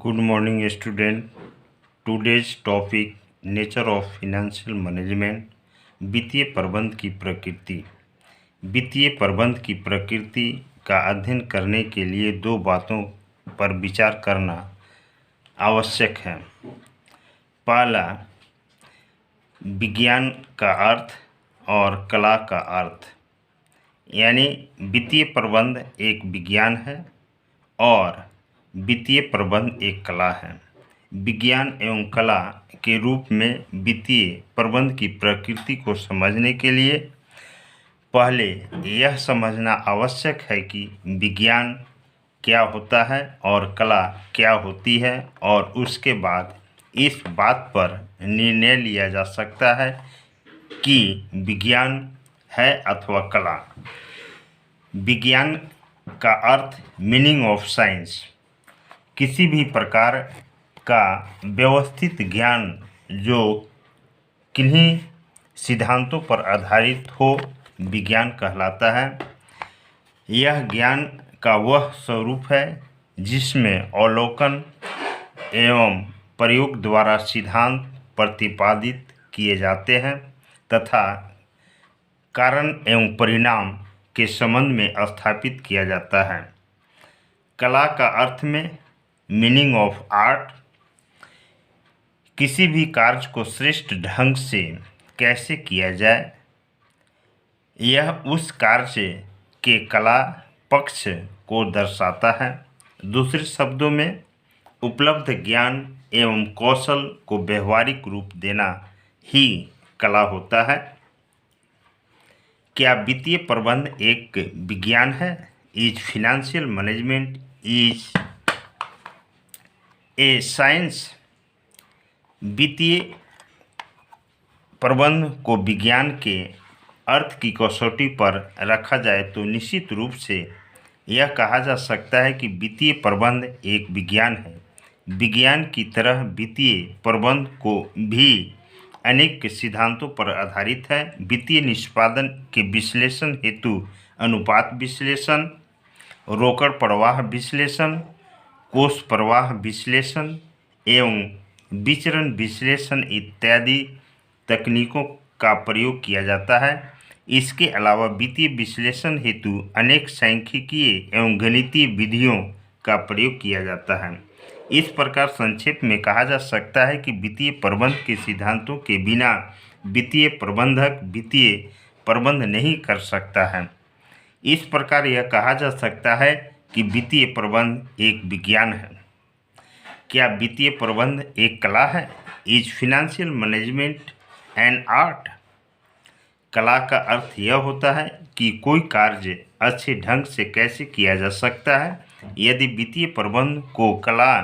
Good morning, student. Today's topic nature of financial management. वित्तीय प्रबंध की प्रकृति। वित्तीय प्रबंध की प्रकृति का अध्ययन करने के लिए दो बातों पर विचार करना आवश्यक है। पहला, विज्ञान का अर्थ और कला का अर्थ, यानी वित्तीय प्रबंध एक विज्ञान है और वित्तीय प्रबंध एक कला है। विज्ञान एवं कला के रूप में वित्तीय प्रबंध की प्रकृति को समझने के लिए पहले यह समझना आवश्यक है कि विज्ञान क्या होता है और कला क्या होती है, और उसके बाद इस बात पर निर्णय लिया जा सकता है कि विज्ञान है अथवा कला। विज्ञान का अर्थ मीनिंग ऑफ साइंस, किसी भी प्रकार का व्यवस्थित ज्ञान जो किन्हीं सिद्धांतों पर आधारित हो, विज्ञान कहलाता है। यह ज्ञान का वह स्वरूप है जिसमें अवलोकन एवं प्रयोग द्वारा सिद्धांत प्रतिपादित किए जाते हैं तथा कारण एवं परिणाम के संबंध में स्थापित किया जाता है। कला का अर्थ में मीनिंग ऑफ आर्ट, किसी भी कार्य को श्रेष्ठ ढंग से कैसे किया जाए, यह उस कार्य के कला पक्ष को दर्शाता है। दूसरे शब्दों में, उपलब्ध ज्ञान एवं कौशल को व्यवहारिक रूप देना ही कला होता है। क्या वित्तीय प्रबंध एक विज्ञान है? Is financial management is a science? वित्तीय प्रबंध को विज्ञान के अर्थ की कसौटी पर रखा जाए तो निश्चित रूप से यह कहा जा सकता है कि वित्तीय प्रबंध एक विज्ञान है। विज्ञान की तरह वित्तीय प्रबंध को भी अनेक सिद्धांतों पर आधारित है। वित्तीय निष्पादन के विश्लेषण हेतु अनुपात विश्लेषण, रोकड़ प्रवाह विश्लेषण, कोष प्रवाह विश्लेषण एवं विचरण विश्लेषण इत्यादि तकनीकों का प्रयोग किया जाता है। इसके अलावा वित्तीय विश्लेषण हेतु अनेक सांख्यिकीय एवं गणितीय विधियों का प्रयोग किया जाता है। इस प्रकार संक्षेप में कहा जा सकता है कि वित्तीय प्रबंध के सिद्धांतों के बिना वित्तीय प्रबंधक वित्तीय प्रबंध नहीं कर सकता है। इस प्रकार यह कहा जा सकता है कि वित्तीय प्रबंध एक विज्ञान है। क्या वित्तीय प्रबंध एक कला है? Is financial management an art? कला का अर्थ यह होता है कि कोई कार्य अच्छे ढंग से कैसे किया जा सकता है। यदि वित्तीय प्रबंध को कला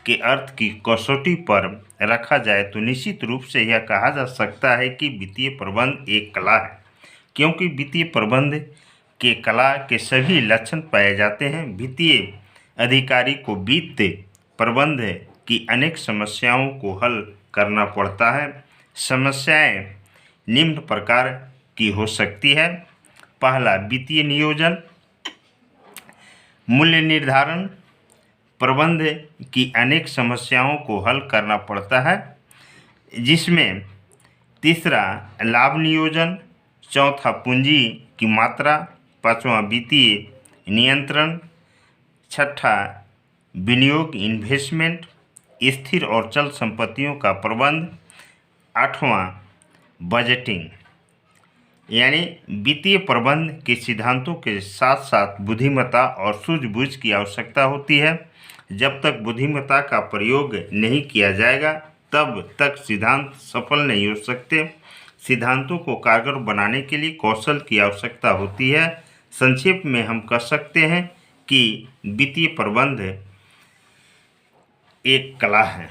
के अर्थ की कसौटी पर रखा जाए तो निश्चित रूप से यह कहा जा सकता है कि वित्तीय प्रबंध एक कला है, क्योंकि वित्तीय प्रबंध के कला के सभी लक्षण पाए जाते हैं। वित्तीय अधिकारी को वित्त प्रबंध की अनेक समस्याओं को हल करना पड़ता है। समस्याएं निम्न प्रकार की हो सकती है। पहला, वित्तीय नियोजन, मूल्य निर्धारण। प्रबंध की अनेक समस्याओं को हल करना पड़ता है, जिसमें तीसरा लाभ नियोजन, चौथा पूंजी की मात्रा, पांचवा वित्तीय नियंत्रण, छठा विनियोग इन्वेस्टमेंट, स्थिर और चल संपत्तियों का प्रबंध, आठवां बजटिंग। यानी वित्तीय प्रबंध के सिद्धांतों के साथ साथ बुद्धिमत्ता और सूझबूझ की आवश्यकता होती है। जब तक बुद्धिमत्ता का प्रयोग नहीं किया जाएगा तब तक सिद्धांत सफल नहीं हो सकते। सिद्धांतों को कारगर बनाने के लिए कौशल की आवश्यकता होती है। संक्षेप में हम कह सकते हैं कि वित्तीय प्रबंध एक कला है।